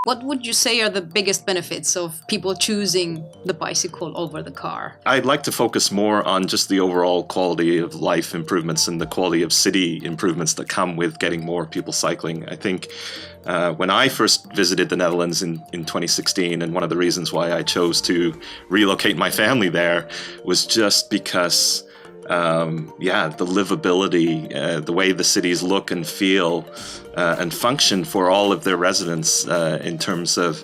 What would you say are the biggest benefits of people choosing the bicycle over the car? I'd like to focus more on just the overall quality of life improvements and the quality of city improvements that come with getting more people cycling. I think when I first visited the Netherlands in 2016, and one of the reasons why I chose to relocate my family there was just because the livability, the way the cities look and feel and function for all of their residents in terms of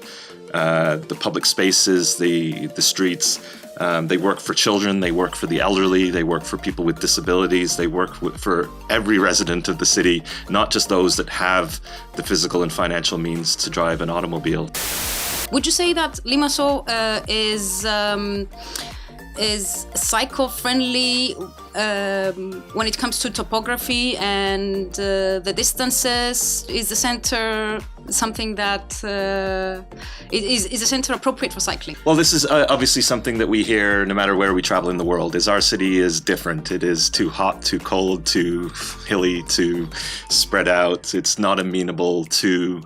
the public spaces, the streets. They work for children, they work for the elderly, they work for people with disabilities, they work for every resident of the city, not just those that have the physical and financial means to drive an automobile. Would you say that Limassol is cycle-friendly when it comes to topography and the distances? Is the center something that is the center appropriate for cycling? Well, this is obviously something that we hear no matter where we travel in the world, is our city is different. It is too hot, too cold, too hilly, too spread out. It's not amenable to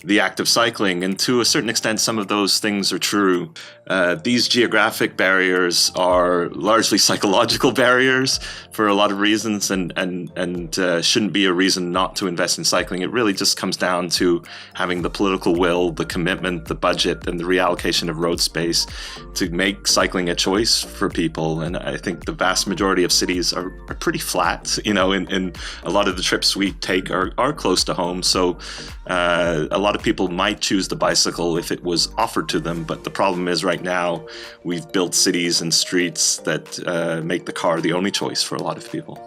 the act of cycling, and to a certain extent some of those things are true. These geographic barriers are largely psychological barriers for a lot of reasons, and shouldn't be a reason not to invest in cycling. It really just comes down to having the political will, the commitment, the budget, and the reallocation of road space to make cycling a choice for people. And I think the vast majority of cities are pretty flat, and a lot of the trips we take are close to home. So a lot of people might choose the bicycle if it was offered to them, but the problem is right now we've built cities and streets that make the car the only choice for a lot of people.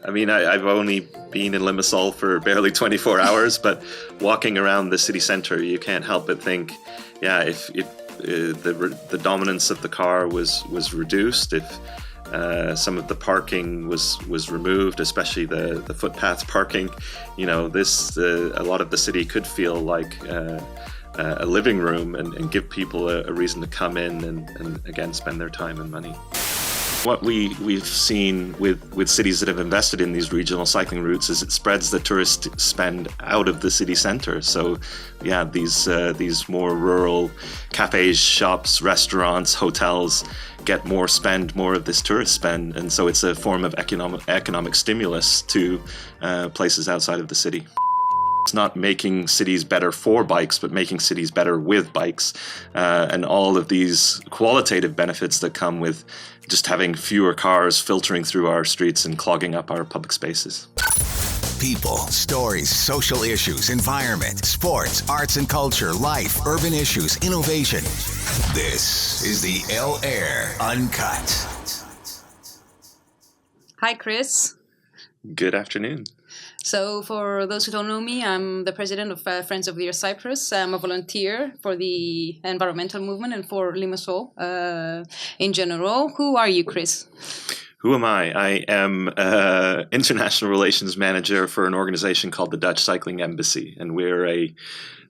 I mean, I've only been in Limassol for barely 24 hours, but walking around the city center, you can't help but think, if the dominance of the car was reduced, if some of the parking was removed, especially the footpath parking, a lot of the city could feel like a living room and give people a reason to come in and again spend their time and money. What we've seen with cities that have invested in these regional cycling routes is it spreads the tourist spend out of the city center. So these more rural cafes, shops, restaurants, hotels get more of this tourist spend, and so it's a form of economic stimulus to places outside of the city. It's not making cities better for bikes, but making cities better with bikes, and all of these qualitative benefits that come with just having fewer cars filtering through our streets and clogging up our public spaces. People, stories, social issues, environment, sports, arts and culture, life, urban issues, innovation. This is the El Air Uncut. Hi, Chris. Good afternoon. So for those who don't know me, I'm the president of Friends of the Earth Cyprus. I'm a volunteer for the environmental movement and for Limassol in general. Who are you, Chris? Who am I? I am international relations manager for an organization called the Dutch Cycling Embassy, and we're a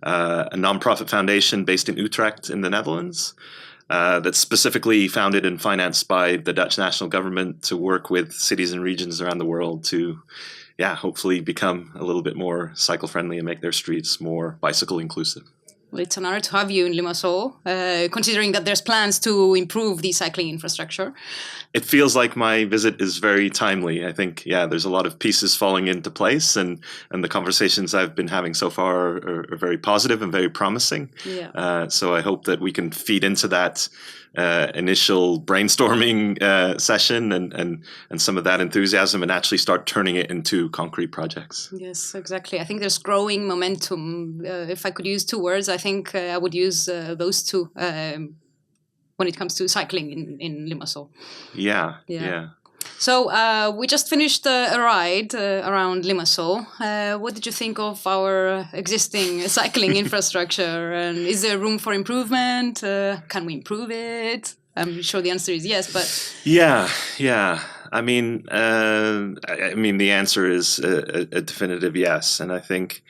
nonprofit foundation based in Utrecht in the Netherlands that's specifically founded and financed by the Dutch national government to work with cities and regions around the world to hopefully become a little bit more cycle friendly and make their streets more bicycle inclusive. Well, it's an honor to have you in Limassol, considering that there's plans to improve the cycling infrastructure. It feels like my visit is very timely. I think, there's a lot of pieces falling into place, and the conversations I've been having so far are very positive and very promising. Yeah. So I hope that we can feed into that initial brainstorming session and some of that enthusiasm and actually start turning it into concrete projects. Yes, exactly. I think there's growing momentum. If I could use two words, I think I would use those two when it comes to cycling in Limassol. Yeah. So we just finished a ride around Limassol. What did you think of our existing cycling infrastructure? And is there room for improvement? Can we improve it? I'm sure the answer is yes, but... Yeah. I mean, the answer is a definitive yes, and I think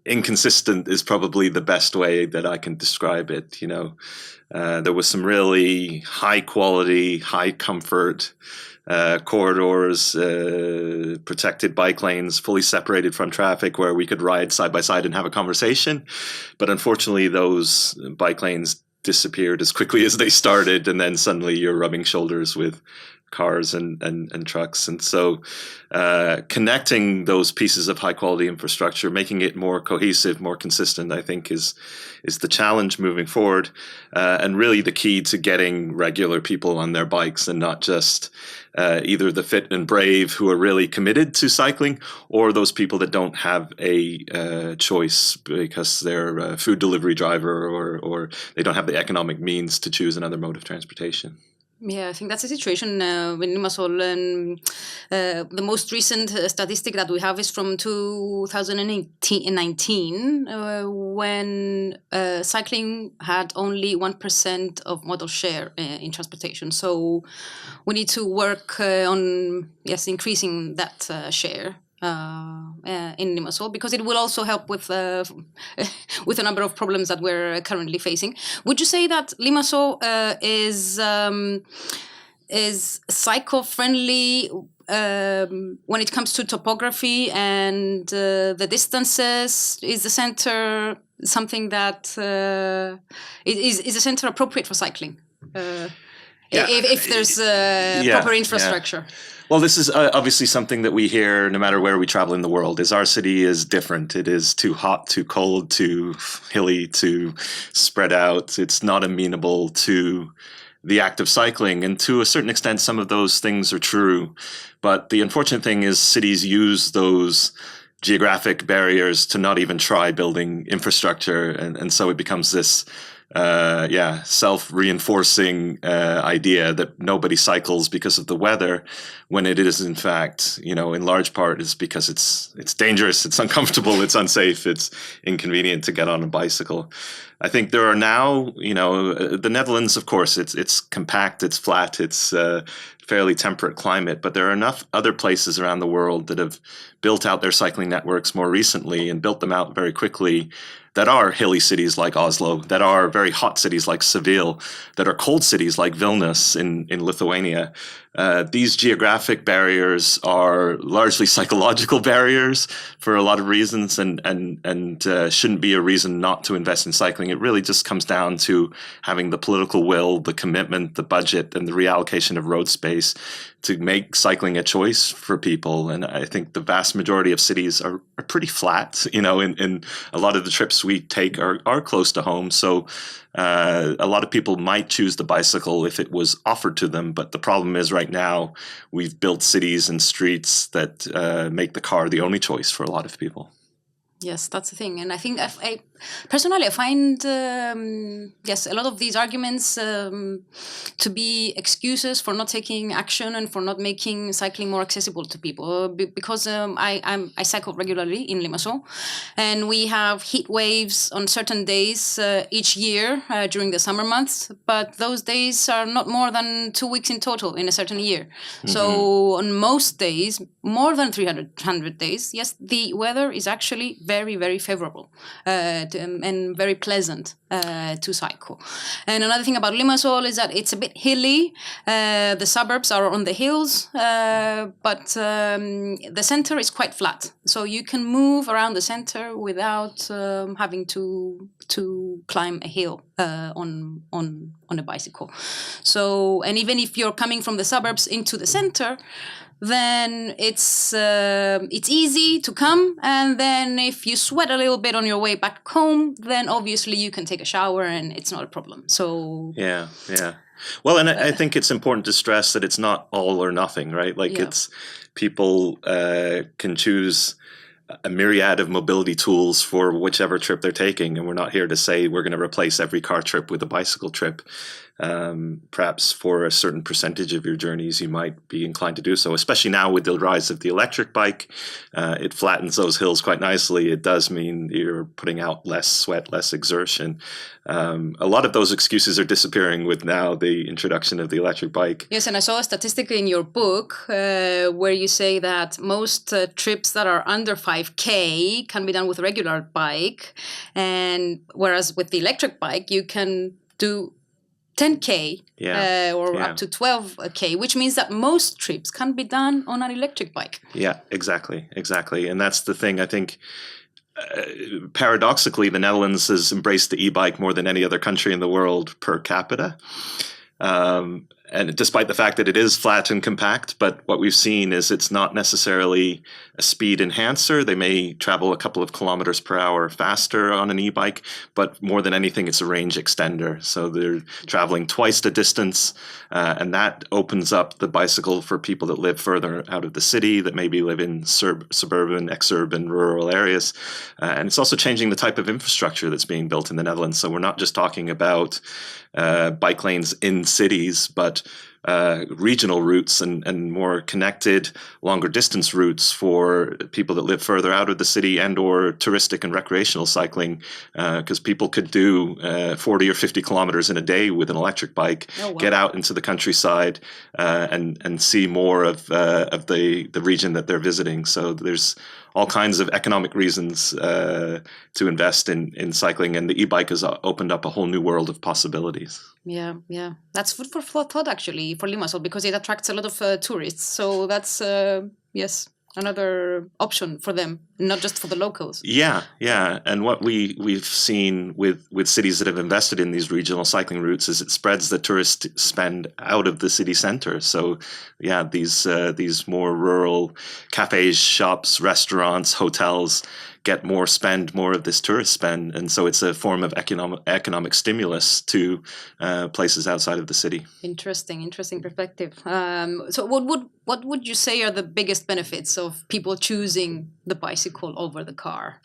inconsistent is probably the best way that I can describe it. There was some really high quality, high comfort corridors, protected bike lanes, fully separated from traffic, where we could ride side by side and have a conversation. But unfortunately, those bike lanes disappeared as quickly as they started, and then suddenly you're rubbing shoulders with cars and trucks. And so connecting those pieces of high quality infrastructure, making it more cohesive, more consistent, I think is the challenge moving forward, and really the key to getting regular people on their bikes, and not just either the fit and brave who are really committed to cycling, or those people that don't have a choice because they're a food delivery driver, or they don't have the economic means to choose another mode of transportation. Yeah, I think that's the situation in Limassol. And the most recent statistic that we have is from 2019, when cycling had only 1% of modal share in transportation. So we need to work on increasing that share in Limassol, because it will also help with with a number of problems that we're currently facing. Would you say that Limassol is cycle-friendly when it comes to topography and the distances? Is the center something that is the center appropriate for cycling? If there's proper infrastructure. Yeah. Well, this is obviously something that we hear no matter where we travel in the world, is our city is different. It is too hot, too cold, too hilly, too spread out. It's not amenable to the act of cycling. And to a certain extent, some of those things are true. But the unfortunate thing is cities use those geographic barriers to not even try building infrastructure. And so it becomes this self-reinforcing idea that nobody cycles because of the weather, when it is in fact, in large part is because it's dangerous, it's uncomfortable, it's unsafe, it's inconvenient to get on a bicycle. I think there are now, the Netherlands, of course, it's compact, it's flat, it's fairly temperate climate, but there are enough other places around the world that have built out their cycling networks more recently and built them out very quickly, that are hilly cities like Oslo, that are very hot cities like Seville, that are cold cities like Vilnius in Lithuania. These geographic barriers are largely psychological barriers for a lot of reasons, and shouldn't be a reason not to invest in cycling. It really just comes down to having the political will, the commitment, the budget, and the reallocation of road space to make cycling a choice for people. And I think the vast majority of cities are pretty flat. In a lot of the trips we take are close to home. So a lot of people might choose the bicycle if it was offered to them. But the problem is right now we've built cities and streets that make the car the only choice for a lot of people. Yes, that's the thing. And I think personally, I find, a lot of these arguments to be excuses for not taking action and for not making cycling more accessible to people. Because I cycle regularly in Limassol, and we have heat waves on certain days each year during the summer months. But those days are not more than 2 weeks in total in a certain year. Mm-hmm. So on most days, more than 300 days, yes, the weather is actually very, very favorable and very pleasant to cycle. And another thing about Limassol is that it's a bit hilly. The suburbs are on the hills, but the center is quite flat. So you can move around the center without having to climb a hill on a bicycle. So, and even if you're coming from the suburbs into the center, then it's easy to come, and then if you sweat a little bit on your way back home, then obviously you can take a shower and it's not a problem. So yeah. Well, and I think it's important to stress that it's not all or nothing, right? Like it's people can choose a myriad of mobility tools for whichever trip they're taking. And we're not here to say we're going to replace every car trip with a bicycle trip. Perhaps for a certain percentage of your journeys, you might be inclined to do so, especially now with the rise of the electric bike. It flattens those hills quite nicely. It does mean you're putting out less sweat, less exertion. A lot of those excuses are disappearing with now the introduction of the electric bike. Yes, and I saw a statistic in your book where you say that most trips that are under 5K can be done with a regular bike, and whereas with the electric bike, you can do 10K or up to 12K, which means that most trips can be done on an electric bike. Yeah, exactly. And that's the thing. I think paradoxically, the Netherlands has embraced the e-bike more than any other country in the world per capita. And despite the fact that it is flat and compact, but what we've seen is it's not necessarily a speed enhancer. They may travel a couple of kilometers per hour faster on an e-bike, but more than anything, it's a range extender. So they're traveling twice the distance, and that opens up the bicycle for people that live further out of the city, that maybe live in suburban, exurban, rural areas. And it's also changing the type of infrastructure that's being built in the Netherlands. So we're not just talking about bike lanes in cities, but regional routes and more connected, longer distance routes for people that live further out of the city, and or touristic and recreational cycling, because people could do 40 or 50 kilometers in a day with an electric bike, get out into the countryside and see more of the region that they're visiting. So there's all kinds of economic reasons to invest in cycling, and the e-bike has opened up a whole new world of possibilities. Yeah. That's food for thought, actually, for Limassol, because it attracts a lot of tourists. So that's, another option for them, not just for the locals. Yeah. And what we've seen with cities that have invested in these regional cycling routes is it spreads the tourist spend out of the city center. So these more rural cafes, shops, restaurants, hotels get more of this tourist spend, and so it's a form of economic stimulus to places outside of the city. Interesting perspective. So what would you say are the biggest benefits of people choosing the bicycle over the car?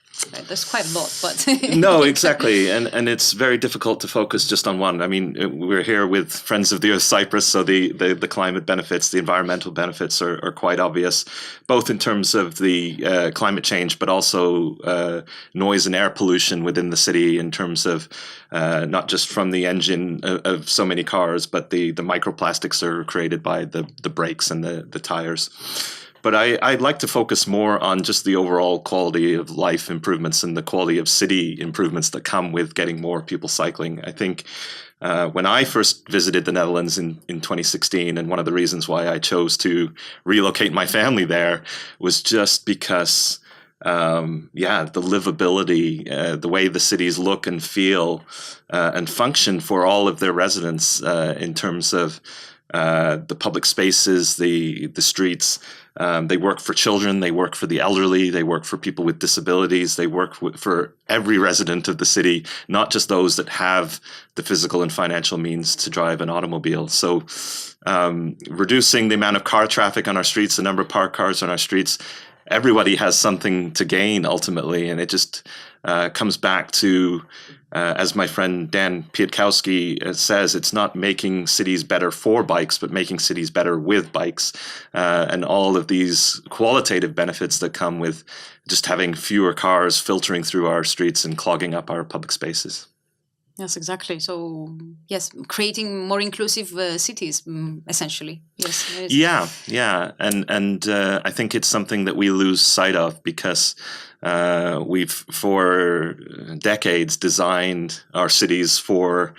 There's quite a lot, but no, exactly, and it's very difficult to focus just on one. I mean, we're here with Friends of the Earth Cyprus, so the climate benefits, the environmental benefits are quite obvious, both in terms of the climate change, but also noise and air pollution within the city, in terms of not just from the engine of so many cars, but the microplastics are created by the brakes and the tires. But I'd like to focus more on just the overall quality of life improvements and the quality of city improvements that come with getting more people cycling. I think when I first visited the Netherlands in 2016, and one of the reasons why I chose to relocate my family there was just because the livability, the way the cities look and feel and function for all of their residents in terms of the public spaces, the streets. They work for children, they work for the elderly, they work for people with disabilities, they work for every resident of the city, not just those that have the physical and financial means to drive an automobile. So reducing the amount of car traffic on our streets, the number of parked cars on our streets, everybody has something to gain ultimately, and it just comes back to, as my friend Dan Pietkowski says, it's not making cities better for bikes, but making cities better with bikes, and all of these qualitative benefits that come with just having fewer cars filtering through our streets and clogging up our public spaces. Yes, exactly. So, yes, creating more inclusive cities, essentially. Yes. Yeah. And I think it's something that we lose sight of because we've, for decades, designed our cities for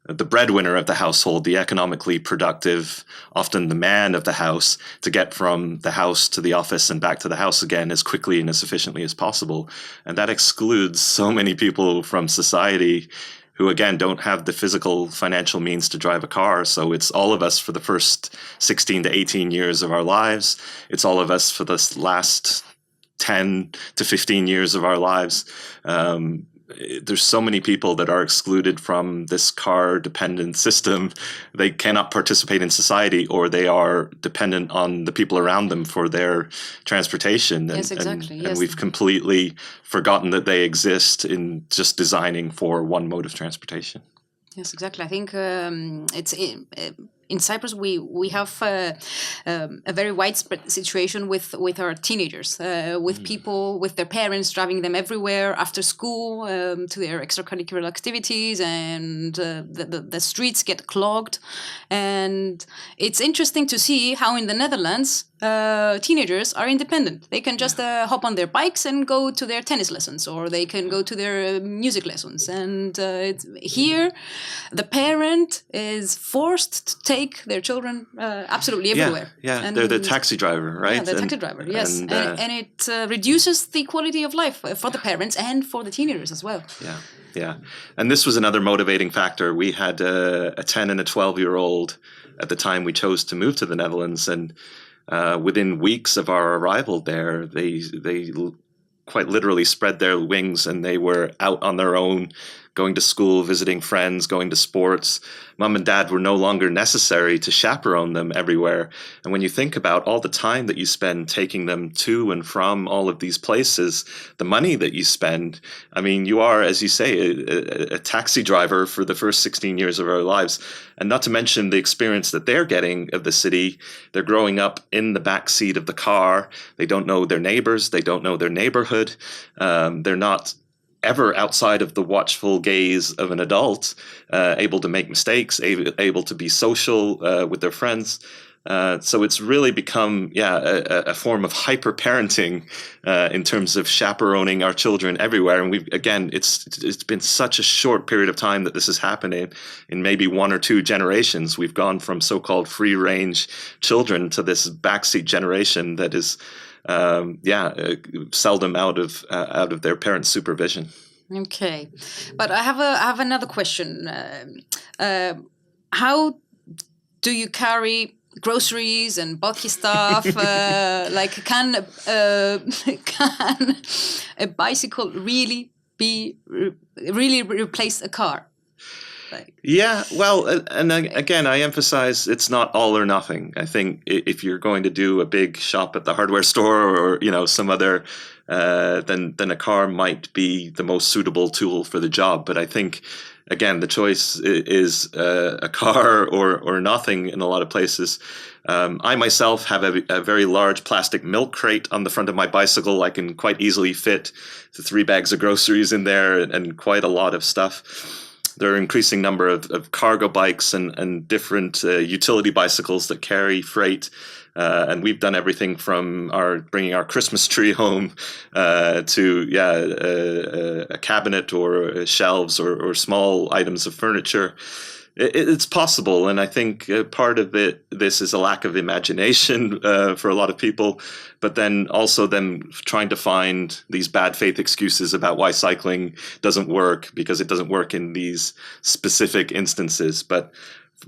the breadwinner of the household, the economically productive, often the man of the house, to get from the house to the office and back to the house again as quickly and as efficiently as possible. And that excludes so many people from society who, again, don't have the physical financial means to drive a car. So it's all of us for the first 16 to 18 years of our lives. It's all of us for the last 10 to 15 years of our lives. there's so many people that are excluded from this car dependent system. They cannot participate in society, or they are dependent on the people around them for their transportation. Yes, exactly. And we've completely forgotten that they exist in just designing for one mode of transportation. Yes, exactly. I think in Cyprus we have a very widespread situation with our teenagers, with people, with their parents driving them everywhere after school to their extracurricular activities, and the streets get clogged. And it's interesting to see how in the Netherlands teenagers are independent. They can just hop on their bikes and go to their tennis lessons, or they can go to their music lessons. And here, the parent is forced to take their children absolutely everywhere. Yeah, and they're the taxi driver, right? Yeah, the taxi driver, yes. And it reduces the quality of life for the parents and for the teenagers as well. Yeah. And this was another motivating factor. We had a 10 and a 12-year-old at the time we chose to move to the Netherlands, and within weeks of our arrival there, they quite literally spread their wings, and they were out on their own, going to school, visiting friends, going to sports. Mom and dad were no longer necessary to chaperone them everywhere. And when you think about all the time that you spend taking them to and from all of these places, the money that you spend, I mean, you are, as you say, a taxi driver for the first 16 years of our lives. And not to mention the experience that they're getting of the city. They're growing up in the back seat of the car. They don't know their neighbors. They don't know their neighborhood. They're not ever outside of the watchful gaze of an adult, able to make mistakes, able to be social with their friends. So it's really become, a form of hyper-parenting in terms of chaperoning our children everywhere. And it's been such a short period of time that this is happening. In maybe one or two generations, we've gone from so-called free-range children to this backseat generation that is seldom out of their parents' supervision. Okay, but I have another question. How do you carry groceries and bulky stuff? Can a bicycle really replace a car? And again, I emphasize it's not all or nothing. I think if you're going to do a big shop at the hardware store, or some other, then a car might be the most suitable tool for the job. But I think, again, the choice is a car or nothing in a lot of places. I myself have a very large plastic milk crate on the front of my bicycle. I can quite easily fit 3 bags of groceries in there and quite a lot of stuff. There are an increasing number of cargo bikes and different utility bicycles that carry freight. And we've done everything from bringing our Christmas tree home to a cabinet or shelves or small items of furniture. It's possible, and I think part of this is a lack of imagination for a lot of people, but then also them trying to find these bad faith excuses about why cycling doesn't work, because it doesn't work in these specific instances. But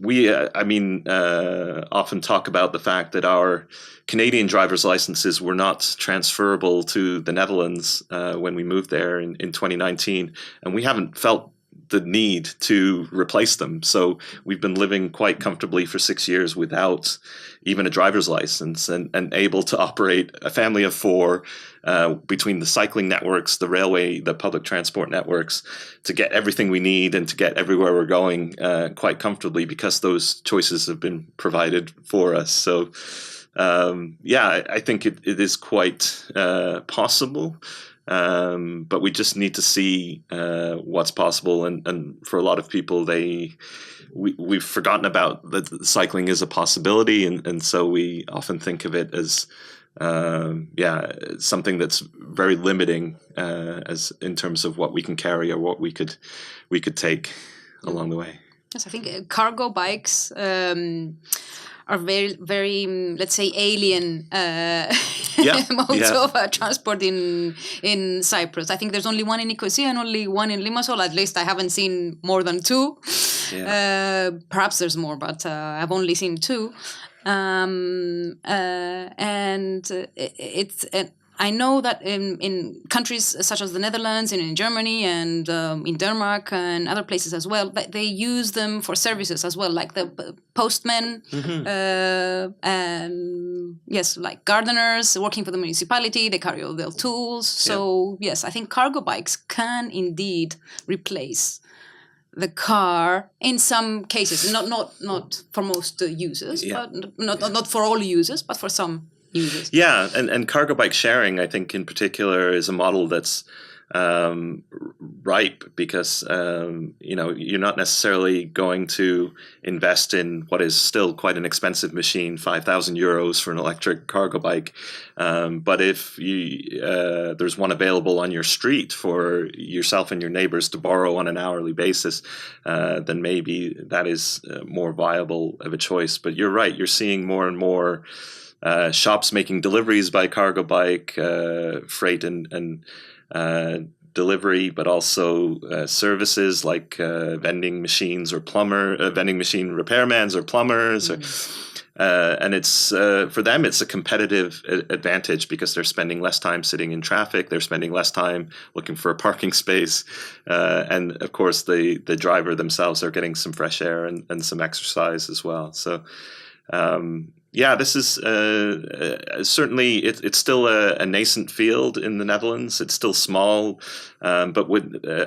we, often talk about the fact that our Canadian driver's licenses were not transferable to the Netherlands when we moved there in 2019, and we haven't felt the need to replace them. So we've been living quite comfortably for 6 years without even a driver's license, and able to operate a family of 4 between the cycling networks, the railway, the public transport networks, to get everything we need and to get everywhere we're going quite comfortably, because those choices have been provided for us. So I think it is quite possible. But we just need to see what's possible, and for a lot of people, we've forgotten about that cycling is a possibility, and so we often think of it as something that's very limiting as in terms of what we can carry or what we could take along the way. Yes, I think cargo bikes are very, very, let's say, alien modes of transport in Cyprus. I think there's only one in Nicosia and only one in Limassol. At least I haven't seen more than 2. Perhaps there's more, but I've only seen 2. And it's I know that in countries such as the Netherlands and in Germany and in Denmark and other places as well, that they use them for services as well, like the postmen and yes, like gardeners working for the municipality. They carry all their tools. So yes, I think cargo bikes can indeed replace the car in some cases, not for most users, but not for all users, but for some users. Yeah, and cargo bike sharing, I think in particular, is a model that's ripe because you're not necessarily going to invest in what is still quite an expensive machine, 5,000 euros for an electric cargo bike. But if there's one available on your street for yourself and your neighbors to borrow on an hourly basis, then maybe that is more viable of a choice. But you're right, you're seeing more and more shops making deliveries by cargo bike, freight and delivery, but also services like vending machines or vending machine repairmans or plumbers. And it's for them, it's a competitive advantage because they're spending less time sitting in traffic. They're spending less time looking for a parking space. And of course, the driver themselves are getting some fresh air and some exercise as well. So this is certainly it's still a nascent field in the Netherlands. It's still small, but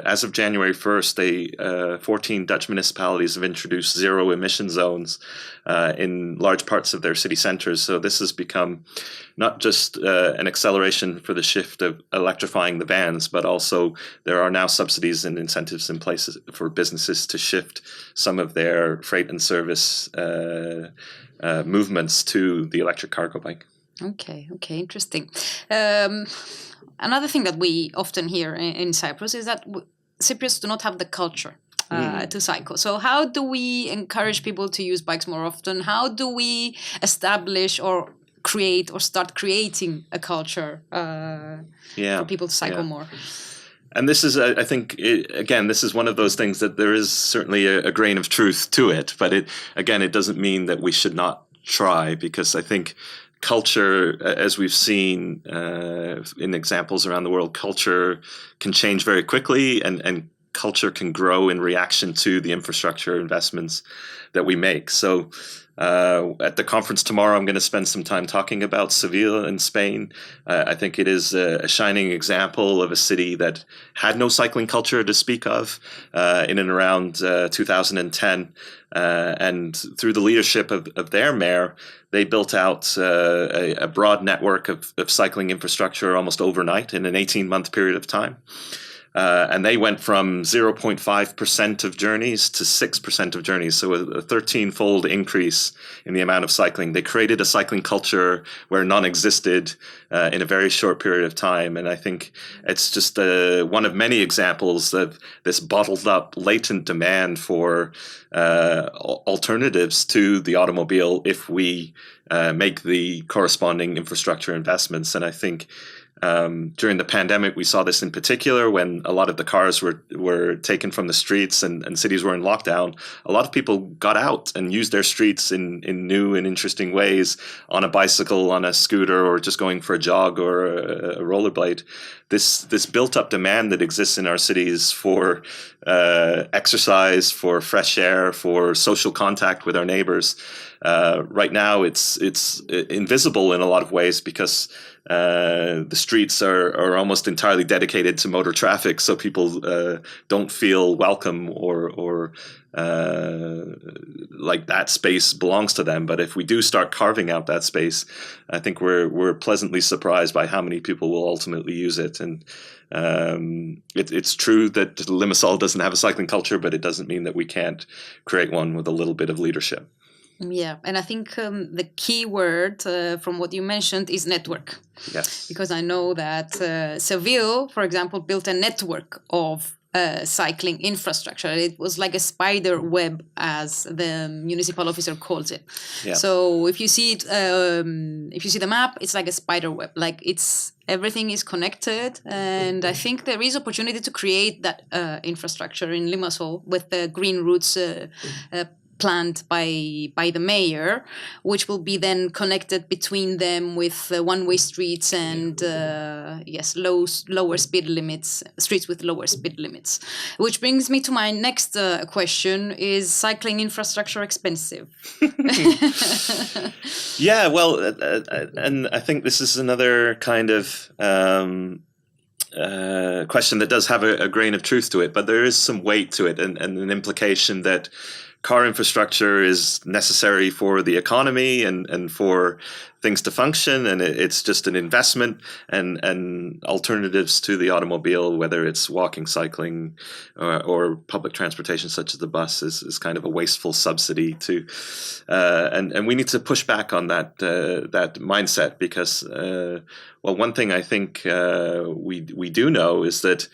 as of January 1st, 14 Dutch municipalities have introduced zero emission zones in large parts of their city centres. So this has become not just an acceleration for the shift of electrifying the vans, but also there are now subsidies and incentives in place for businesses to shift some of their freight and service movements to the electric cargo bike. Okay, interesting. Another thing that we often hear in Cyprus is that Cypriots do not have the culture to cycle. So how do we encourage people to use bikes more often? How do we establish or create or start creating a culture for people to cycle more? And this is, I think, this is one of those things that there is certainly a grain of truth to it. But it doesn't mean that we should not try, because I think culture, as we've seen in examples around the world, culture can change very quickly and culture can grow in reaction to the infrastructure investments that we make. So at the conference tomorrow, I'm going to spend some time talking about Seville in Spain. I think it is a shining example of a city that had no cycling culture to speak of in and around 2010. And through the leadership of their mayor, they built out a broad network of cycling infrastructure almost overnight in an 18-month period of time. And they went from 0.5% of journeys to 6% of journeys, so a 13-fold increase in the amount of cycling. They created a cycling culture where none existed in a very short period of time. And I think it's just one of many examples of this bottled up latent demand for alternatives to the automobile if we make the corresponding infrastructure investments. And I think during the pandemic, we saw this in particular when a lot of the cars were taken from the streets and cities were in lockdown. A lot of people got out and used their streets in new and interesting ways, on a bicycle, on a scooter, or just going for a jog or a rollerblade. This built up demand that exists in our cities for exercise, for fresh air, for social contact with our neighbors. Right now, it's invisible in a lot of ways because the streets are almost entirely dedicated to motor traffic, so people don't feel welcome or like that space belongs to them. But if we do start carving out that space, I think we're pleasantly surprised by how many people will ultimately use it. And it's true that Limassol doesn't have a cycling culture, but it doesn't mean that we can't create one with a little bit of leadership. Yeah, and I think the key word from what you mentioned is network. Yes. Because I know that Seville, for example, built a network of cycling infrastructure. It was like a spider web, as the municipal officer calls it. Yeah. So if you see it, if you see the map, it's like a spider web. Like everything is connected, and I think there is opportunity to create that infrastructure in Limassol with the green routes planned by the mayor, which will be then connected between them with one-way streets and lower speed limits, streets with lower speed limits. Which brings me to my next question: is cycling infrastructure expensive? Yeah, well, and I think this is another kind of question that does have a grain of truth to it, but there is some weight to it, and an implication that car infrastructure is necessary for the economy and for things to function, and it's just an investment, and alternatives to the automobile, whether it's walking, cycling, or public transportation such as the bus, is kind of a wasteful subsidy to, and we need to push back on that mindset, because one thing I think we do know is that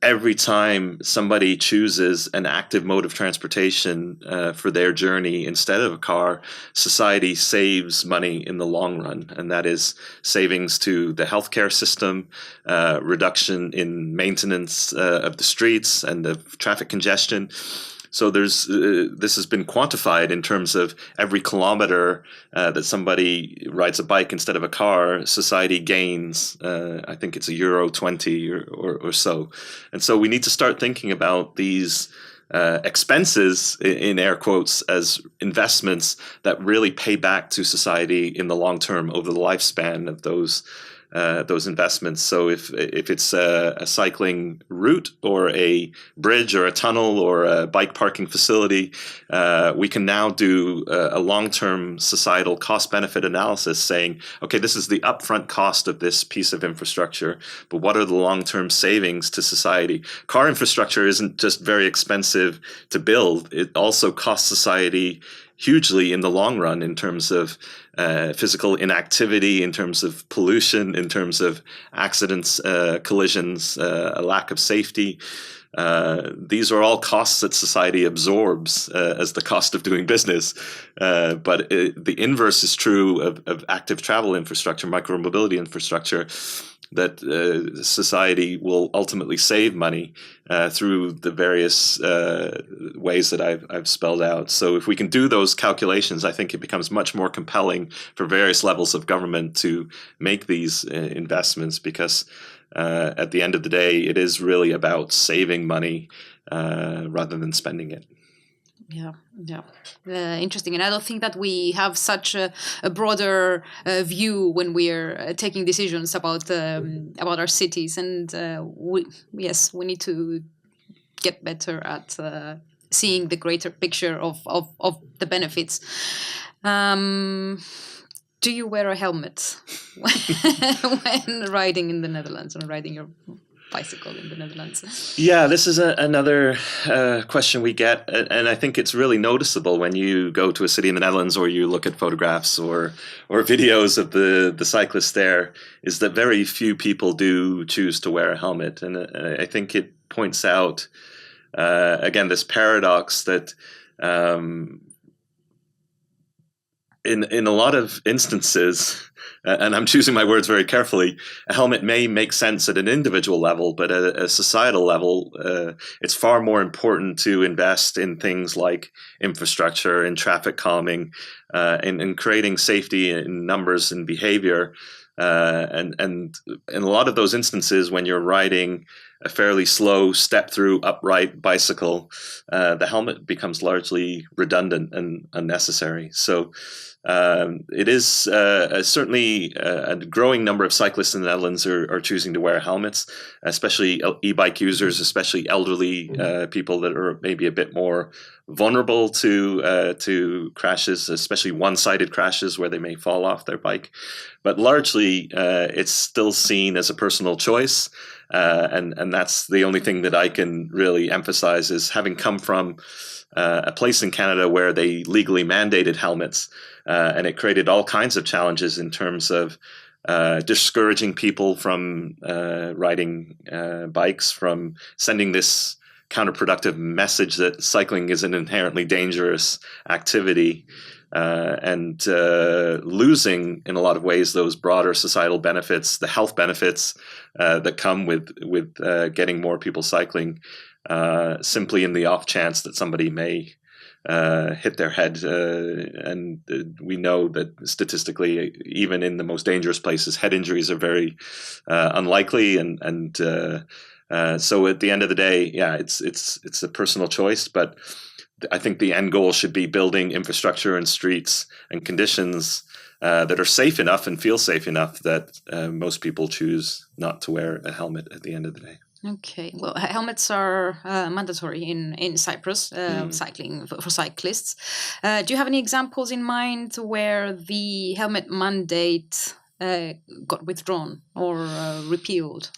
every time somebody chooses an active mode of transportation for their journey instead of a car, society saves money in the long run. And that is savings to the healthcare system, reduction in maintenance of the streets and of traffic congestion. So this has been quantified in terms of every kilometer that somebody rides a bike instead of a car, society gains, I think it's €20 or so. And so we need to start thinking about these expenses, in air quotes, as investments that really pay back to society in the long term over the lifespan of those investments. So if it's a cycling route or a bridge or a tunnel or a bike parking facility, we can now do a long-term societal cost-benefit analysis saying, okay, this is the upfront cost of this piece of infrastructure, but what are the long-term savings to society? Car infrastructure isn't just very expensive to build. It also costs society hugely in the long run in terms of physical inactivity, in terms of pollution, in terms of accidents, collisions, a lack of safety. These are all costs that society absorbs as the cost of doing business. But the inverse is true of active travel infrastructure, micromobility infrastructure, that society will ultimately save money through the various ways that I've spelled out. So if we can do those calculations, I think it becomes much more compelling for various levels of government to make these investments, because at the end of the day, it is really about saving money rather than spending it. Yeah. Interesting. And I don't think that we have such a broader view when we're taking decisions about our cities. And we need to get better at seeing the greater picture of the benefits. Do you wear a helmet when riding in the Netherlands, or riding your bicycle in the Netherlands? Yeah, this is another question we get, and I think it's really noticeable when you go to a city in the Netherlands, or you look at photographs or videos of the cyclists there, is that very few people do choose to wear a helmet. And I think it points out, again, this paradox that in a lot of instances, and I'm choosing my words very carefully, a helmet may make sense at an individual level, but at a societal level, it's far more important to invest in things like infrastructure and traffic calming, and creating safety in numbers and behavior. And in a lot of those instances, when you're riding a fairly slow step-through upright bicycle, the helmet becomes largely redundant and unnecessary. So it is certainly a growing number of cyclists in the Netherlands are choosing to wear helmets, especially e-bike users, especially elderly people that are maybe a bit more vulnerable to crashes, especially one-sided crashes where they may fall off their bike. But largely, it's still seen as a personal choice. And that's the only thing that I can really emphasize, is having come from a place in Canada where they legally mandated helmets, and it created all kinds of challenges in terms of discouraging people from riding bikes, from sending this counterproductive message that cycling is an inherently dangerous activity, and losing in a lot of ways those broader societal benefits, the health benefits that come with getting more people cycling, simply in the off chance that somebody may hit their head. And we know that statistically, even in the most dangerous places, head injuries are very unlikely. And so at the end of the day, yeah, it's a personal choice, but I think the end goal should be building infrastructure and streets and conditions that are safe enough and feel safe enough that most people choose not to wear a helmet at the end of the day. Okay, well, helmets are mandatory in Cyprus, cycling for cyclists. Do you have any examples in mind where the helmet mandate got withdrawn or repealed?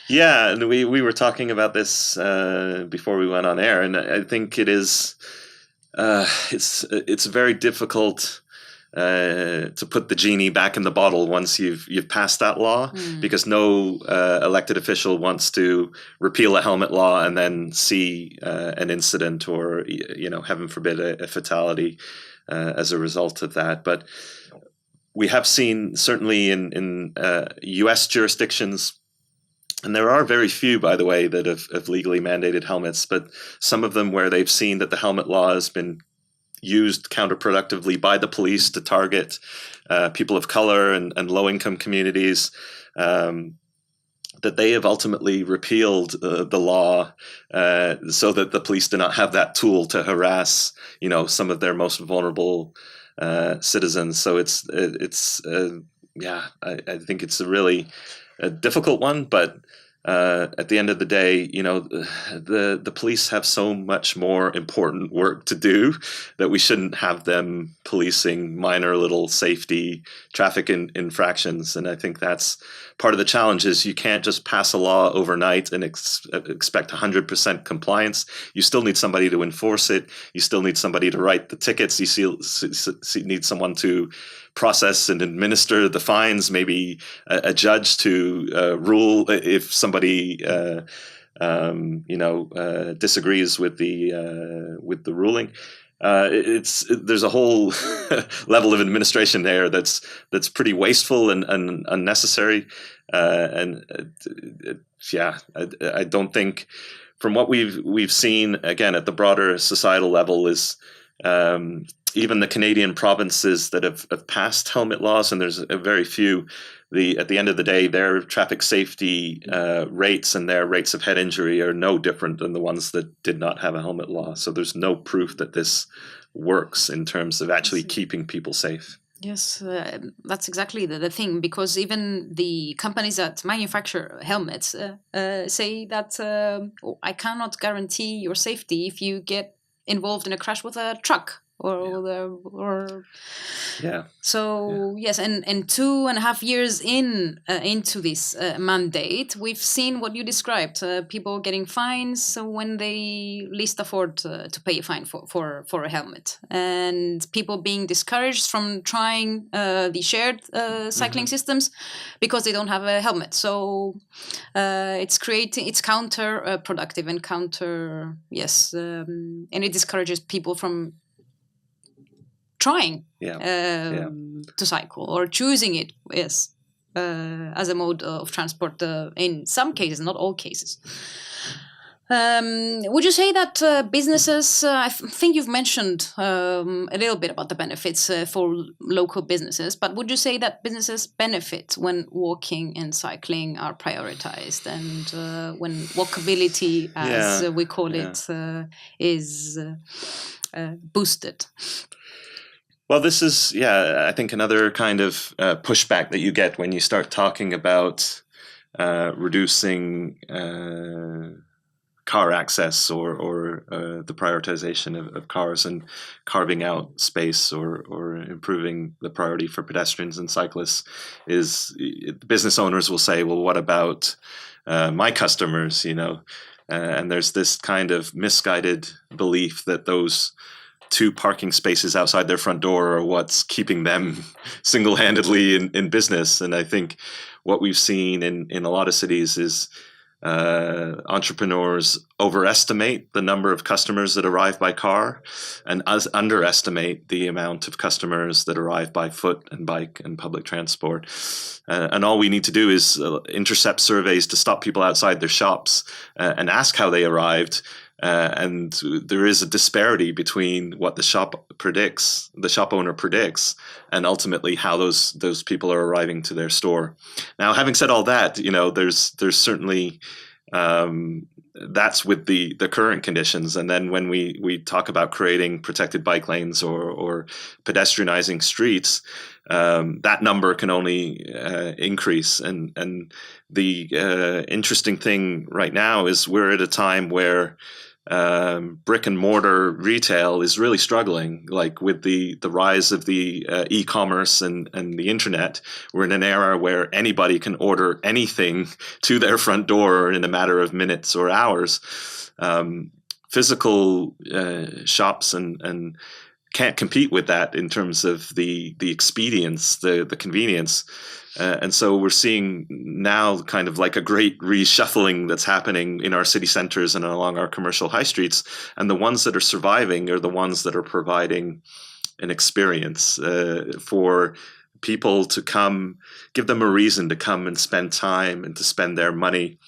Yeah, and we were talking about this before we went on air, and I think it is it's very difficult to put the genie back in the bottle once you've passed that law, because no elected official wants to repeal a helmet law and then see an incident or, heaven forbid, a fatality as a result of that. But we have seen, certainly in U.S. jurisdictions, and there are very few, by the way, that have legally mandated helmets, but some of them where they've seen that the helmet law has been used counterproductively by the police to target people of color and low-income communities, that they have ultimately repealed the law so that the police do not have that tool to harass, some of their most vulnerable citizens. So I think it's a really difficult one, but at the end of the day, the police have so much more important work to do that we shouldn't have them policing minor little safety traffic infractions. And I think that's part of the challenge, is you can't just pass a law overnight and expect 100% compliance. You still need somebody to enforce it. You still need somebody to write the tickets. You still need someone to process and administer the fines, maybe a judge to rule if somebody disagrees with the ruling. There's a whole level of administration there that's pretty wasteful and unnecessary. I don't think, from what we've seen, again, at the broader societal level, is even the Canadian provinces that have passed helmet laws, and there's a very few, at the end of the day, their traffic safety rates and their rates of head injury are no different than the ones that did not have a helmet law. So there's no proof that this works in terms of actually keeping people safe. Yes, that's exactly the thing, because even the companies that manufacture helmets say that I cannot guarantee your safety if you get involved in a crash with a truck. Yes, and 2.5 years into this mandate, we've seen what you described: people getting fines when they least afford to pay a fine for a helmet, and people being discouraged from trying the shared cycling systems because they don't have a helmet. So it's counterproductive and it discourages people from trying to cycle or choosing it as a mode of transport in some cases, not all cases. Would you say that businesses, I think you've mentioned a little bit about the benefits for local businesses, but would you say that businesses benefit when walking and cycling are prioritized, and when walkability, as we call it, is boosted? Well, this is, I think another kind of pushback that you get when you start talking about reducing car access or the prioritization of cars and carving out space or improving the priority for pedestrians and cyclists. Business owners will say, well, what about my customers, and there's this kind of misguided belief that those 2 parking spaces outside their front door are what's keeping them single-handedly in business. And I think what we've seen in a lot of cities is entrepreneurs overestimate the number of customers that arrive by car and underestimate the amount of customers that arrive by foot and bike and public transport. And all we need to do is intercept surveys to stop people outside their shops and ask how they arrived. and there is a disparity between what the shop owner predicts, and ultimately how those people are arriving to their store. Now, having said all that, there's certainly that's with the current conditions. And then when we talk about creating protected bike lanes or pedestrianizing streets, that number can only increase. And the interesting thing right now is we're at a time where brick and mortar retail is really struggling. Like with the rise of the e-commerce and the internet, we're in an era where anybody can order anything to their front door in a matter of minutes or hours. Physical shops and can't compete with that in terms of the expedience, the convenience. And so we're seeing now kind of like a great reshuffling that's happening in our city centers and along our commercial high streets. And the ones that are surviving are the ones that are providing an experience for people to come, give them a reason to come and spend time and to spend their money.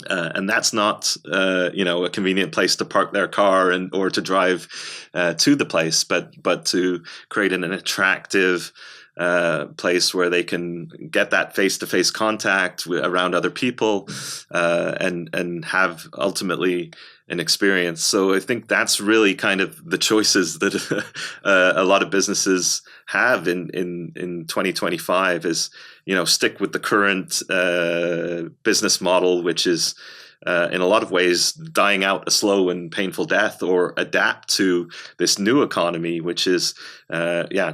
And that's not, a convenient place to park their car or to drive to the place, but to create an attractive place where they can get that face-to-face contact around other people and have ultimately an experience. So I think that's really kind of the choices that a lot of businesses have in 2025 is, stick with the current business model, which is in a lot of ways dying out a slow and painful death, or adapt to this new economy, which is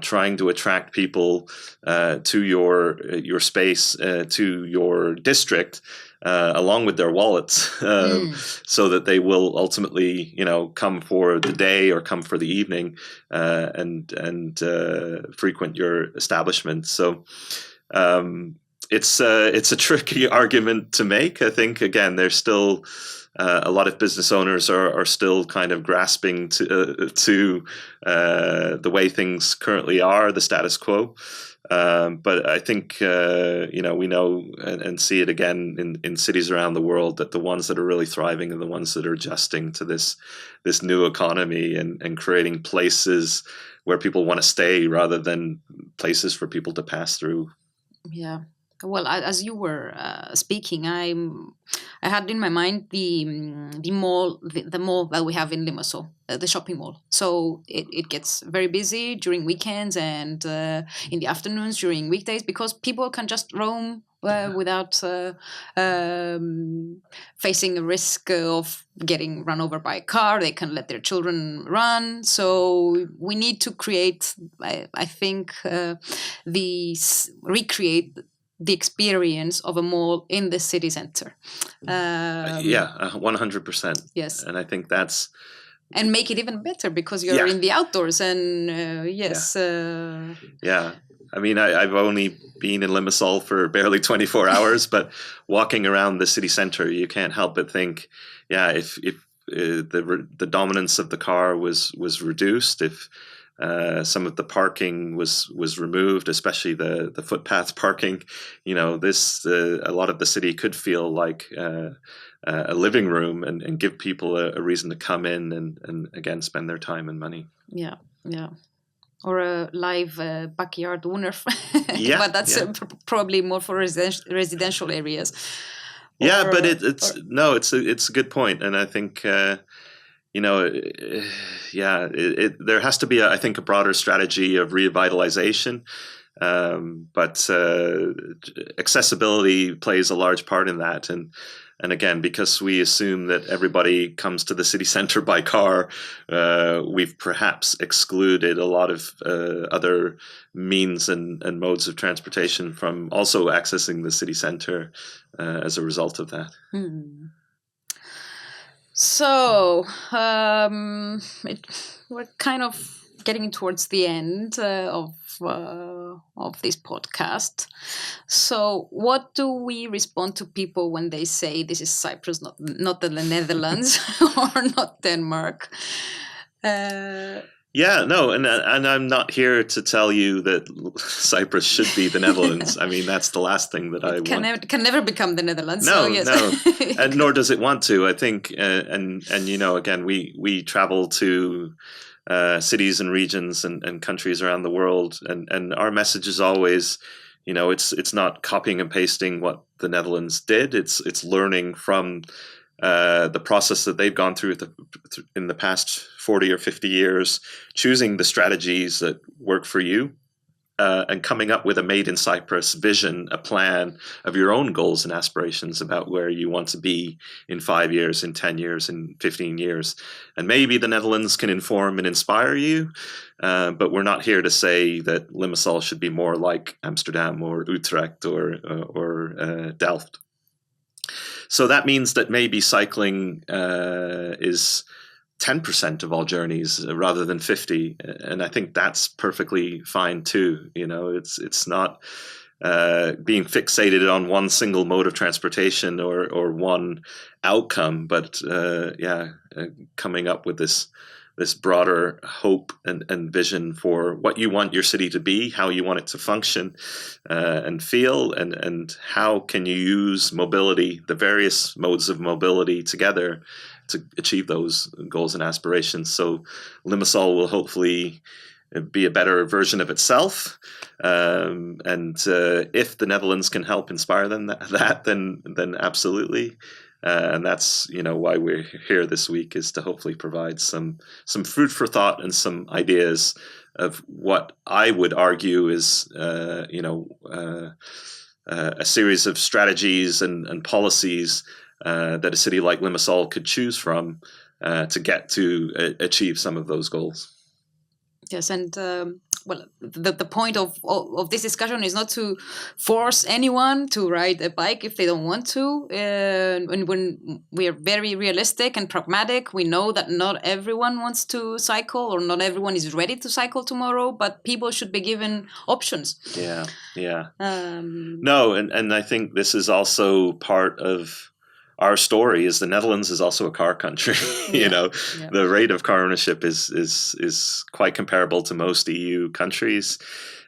trying to attract people to your space, to your district, along with their wallets, so that they will ultimately, come for the day or come for the evening and frequent your establishment. So it's a tricky argument to make. I think, again, there's still a lot of business owners are still kind of grasping to the way things currently are, the status quo. But I think, we know and see it again in cities around the world that the ones that are really thriving are the ones that are adjusting to this new economy and creating places where people want to stay rather than places for people to pass through. Yeah. Well, as you were speaking, I had in my mind the mall, the mall that we have in Limassol, the shopping mall. So it gets very busy during weekends and in the afternoons during weekdays, because people can just roam without facing a risk of getting run over by a car. They can let their children run. So we need to create, I think, recreate the experience of a mall in the city center. 100%. Yes. And I think that's... And make it even better because you're in the outdoors and Yeah. I mean, I've only been in Limassol for barely 24 hours, but walking around the city center, you can't help but think, if the dominance of the car was reduced, if some of the parking was removed, especially the footpath parking, a lot of the city could feel like a living room and give people a reason to come in and again spend their time and money. Yeah. Or a live backyard owner. But that's probably more for residential areas. But it's a good point, and I think there has to be I think a broader strategy of revitalization, but accessibility plays a large part in that, and again, because we assume that everybody comes to the city center by car, we've perhaps excluded a lot of other means and modes of transportation from also accessing the city center as a result of that. So we're kind of getting towards the end of this podcast. So what do we respond to people when they say this is Cyprus, not the Netherlands or not Denmark? Yeah, no, and I'm not here to tell you that Cyprus should be the Netherlands. I mean, that's the last thing that I want. Can never become the Netherlands. No, So yes. no, and nor does it want to. I think, and you know, again, we travel to cities and regions and countries around the world, and our message is always, you know, it's not copying and pasting what the Netherlands did. It's learning from the process that they've gone through in the past 40 or 50 years, choosing the strategies that work for you, and coming up with a Made in Cyprus vision, a plan of your own goals and aspirations about where you want to be in 5 years, in 10 years, in 15 years. And maybe the Netherlands can inform and inspire you, but we're not here to say that Limassol should be more like Amsterdam or Utrecht or Delft. So that means that maybe cycling is 10% of all journeys rather than 50, and I think that's perfectly fine too. You know, it's not being fixated on one single mode of transportation or one outcome, but coming up with this broader hope and vision for what you want your city to be, how you want it to function and feel, and how can you use mobility, the various modes of mobility together to achieve those goals and aspirations. So Limassol will hopefully be a better version of itself. And if the Netherlands can help inspire them then absolutely. And that's, you know, why we're here this week, is to hopefully provide some food for thought and some ideas of what I would argue is, a series of strategies and policies that a city like Limassol could choose from to get to achieve some of those goals. Yes, and the point of this discussion is not to force anyone to ride a bike if they don't want to. And when we are very realistic and pragmatic, we know that not everyone wants to cycle, or not everyone is ready to cycle tomorrow, but people should be given options. Yeah. No, and I think this is also part of our story. Is the Netherlands is also a car country. The rate of car ownership is quite comparable to most EU countries.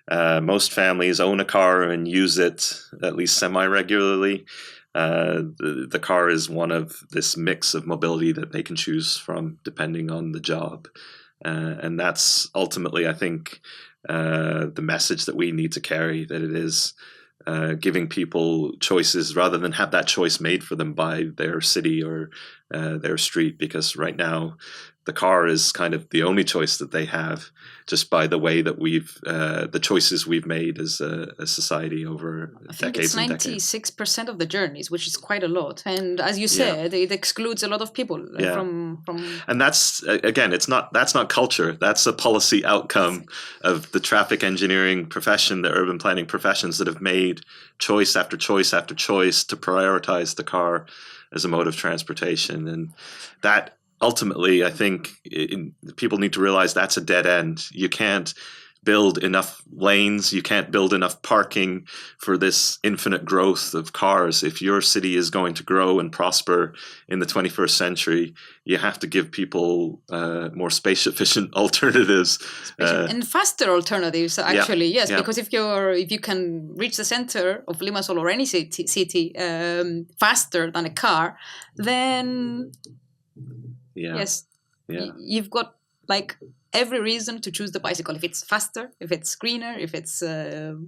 Most families own a car and use it at least semi-regularly. The car is one of this mix of mobility that they can choose from depending on the job. And that's ultimately, I think, the message that we need to carry, that it is giving people choices rather than have that choice made for them by their city or their street, because right now the car is kind of the only choice that they have, just by the way that the choices we've made as a society over decades and decades. It's 96% of the journeys, which is quite a lot. And as you said, it excludes a lot of people from. And that's, again, that's not culture. That's a policy outcome of the traffic engineering profession, the urban planning professions that have made choice after choice after choice to prioritize the car as a mode of transportation. And that, ultimately, I think people need to realize that's a dead end. You can't build enough lanes. You can't build enough parking for this infinite growth of cars. If your city is going to grow and prosper in the 21st century, you have to give people more space-efficient alternatives. And faster alternatives, actually, yes. Because if you can reach the center of Limassol or any city faster than a car, then... Yes. You've got like every reason to choose the bicycle. If it's faster, if it's greener, if it's And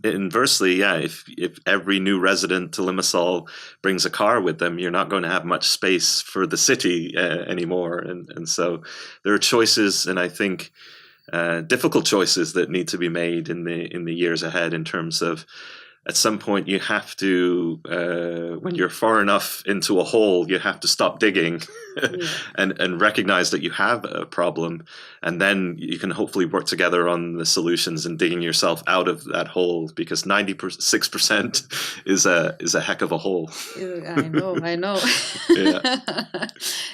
inversely, if every new resident to Limassol brings a car with them, you're not going to have much space for the city anymore. And so there are choices, and I think difficult choices that need to be made in the years ahead, in terms of, at some point you have to, when you're far enough into a hole, you have to stop digging and recognize that you have a problem. And then you can hopefully work together on the solutions and digging yourself out of that hole, because 96% is a heck of a hole. I know.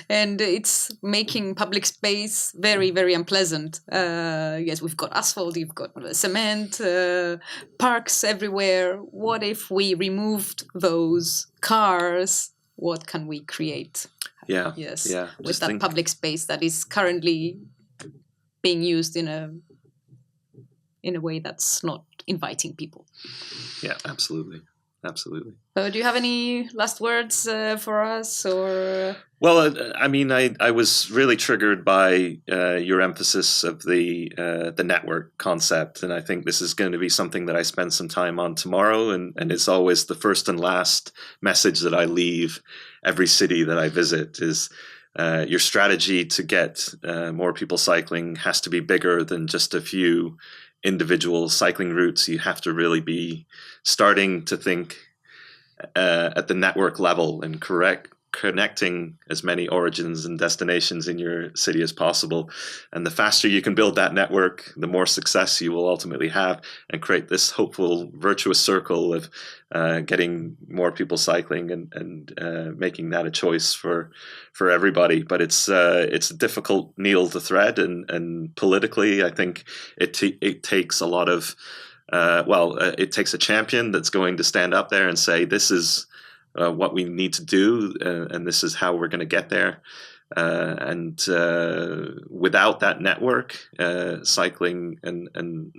And it's making public space very, very unpleasant. Yes, we've got asphalt, you've got cement, parks everywhere. What if we removed those cars what can we create? Yeah. Yes. Yeah. With that public space that is currently being used in a way that's not inviting people. Yeah, absolutely. Absolutely. Do you have any last words for us, or? Well, I mean, I was really triggered by your emphasis of the network concept, and I think this is going to be something that I spend some time on tomorrow, and it's always the first and last message that I leave every city that I visit is your strategy to get more people cycling has to be bigger than just a few individual cycling routes. You have to really be starting to think at the network level and connecting as many origins and destinations in your city as possible. And the faster you can build that network, the more success you will ultimately have, and create this hopeful virtuous circle of getting more people cycling and making that a choice for everybody. But it's a difficult needle to thread, and politically, I think it takes a lot of it takes a champion that's going to stand up there and say, this is what we need to do, and this is how we're going to get there. And without that network, cycling and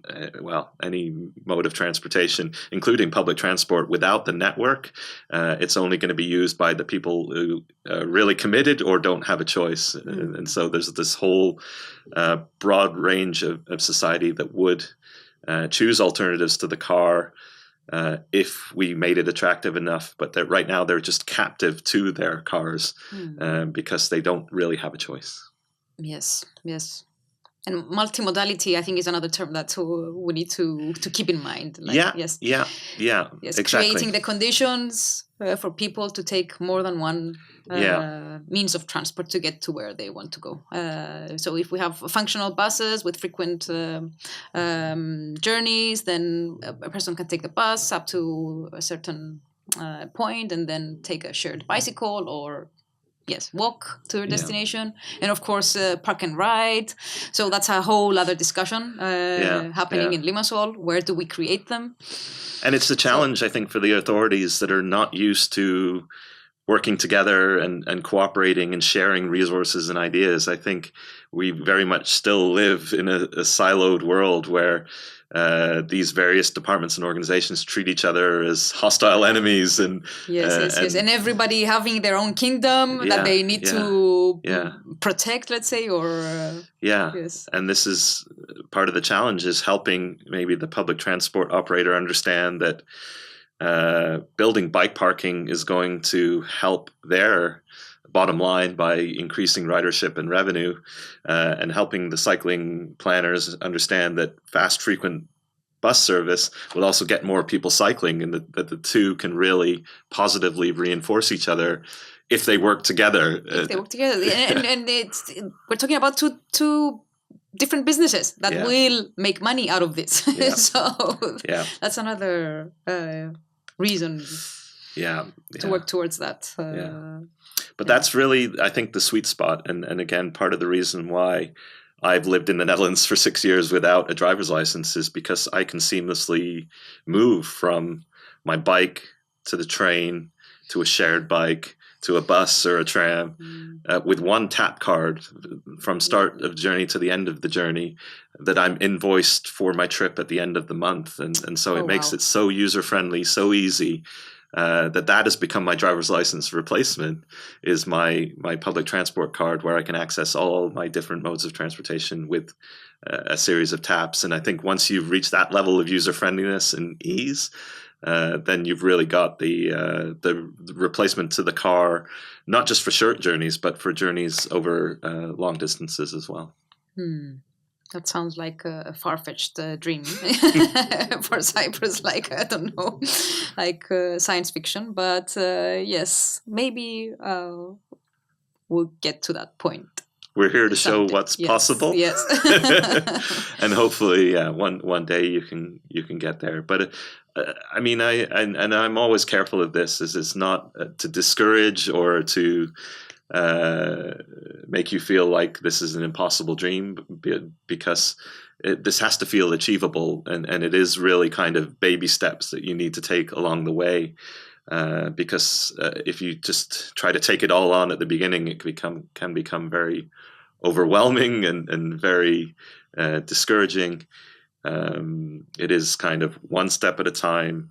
any mode of transportation, including public transport, without the network, it's only going to be used by the people who are really committed or don't have a choice. And so there's this whole broad range of society that would choose alternatives to the car if we made it attractive enough, but that right now they're just captive to their cars because they don't really have a choice. Yes. And multimodality, I think, is another term that we need to keep in mind. Yes, exactly. Creating the conditions for people to take more than one means of transport to get to where they want to go. So if we have functional buses with frequent journeys, then a person can take the bus up to a certain point and then take a shared bicycle or walk to your destination. And of course, park and ride. So that's a whole other discussion happening in Limassol. Where do we create them? And it's a challenge, I think, for the authorities that are not used to working together and cooperating and sharing resources and ideas. I think we very much still live in a siloed world where these various departments and organizations treat each other as hostile enemies, and and everybody having their own kingdom that they need to protect, let's say, or and this is part of the challenge, is helping maybe the public transport operator understand that building bike parking is going to help their bottom line by increasing ridership and revenue, and helping the cycling planners understand that fast, frequent bus service will also get more people cycling, and that the two can really positively reinforce each other if they work together. If they work together, and we're talking about two different businesses that will make money out of this. So that's another reason to work towards that. But that's really, I think, the sweet spot. And again, part of the reason why I've lived in the Netherlands for 6 years without a driver's license is because I can seamlessly move from my bike to the train to a shared bike to a bus or a tram with one tap card from start of journey to the end of the journey, that I'm invoiced for my trip at the end of the month. And so it makes it so user-friendly, so easy, that has become my driver's license replacement, is my public transport card, where I can access all my different modes of transportation with a series of taps. And I think once you've reached that level of user-friendliness and ease, then you've really got the replacement to the car, not just for short journeys, but for journeys over long distances as well. That sounds like a far-fetched dream for Cyprus, like, I don't know, like science fiction. But yes, maybe we'll get to that point. We're here to show what's possible. Yes. And hopefully, one day you can get there. But I mean, I'm always careful of this, is it's not to discourage or to make you feel like this is an impossible dream, because this has to feel achievable, and it is really kind of baby steps that you need to take along the way. Because if you just try to take it all on at the beginning, it can become very overwhelming and very discouraging. It is kind of one step at a time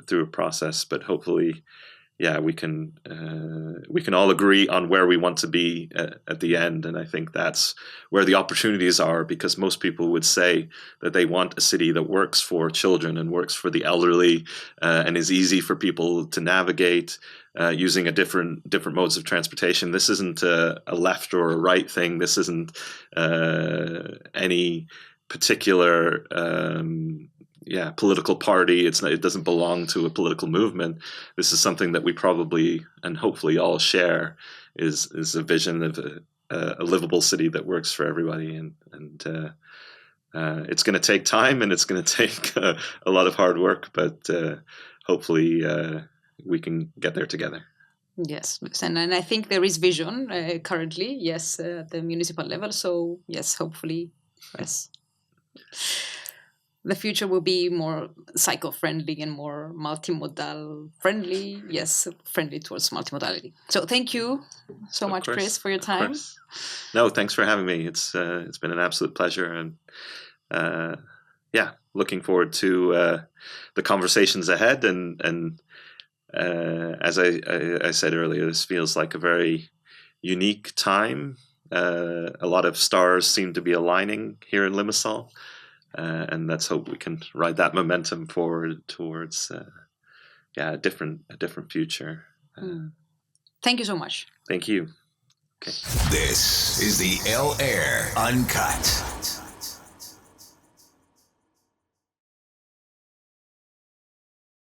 through a process, but hopefully, we can all agree on where we want to be at the end, and I think that's where the opportunities are, because most people would say that they want a city that works for children and works for the elderly, and is easy for people to navigate, using different modes of transportation. This isn't a left or a right thing. This isn't any particular political party. It doesn't belong to a political movement. This is something that we probably and hopefully all share, is a vision of a livable city that works for everybody, and it's going to take time, and it's going to take a lot of hard work, but hopefully we can get there together. Yes, and I think there is vision currently, yes, at the municipal level. So yes, hopefully, yes, the future will be more cycle-friendly and more multimodal friendly. Yes, friendly towards multimodality. So thank you so much, Chris, for your time. No, thanks for having me. It's been an absolute pleasure, and looking forward to the conversations ahead. And as I said earlier, this feels like a very unique time. A lot of stars seem to be aligning here in Limassol. And let's hope we can ride that momentum forward towards a different future. Thank you so much. Thank you. Okay. This is the L Air Uncut.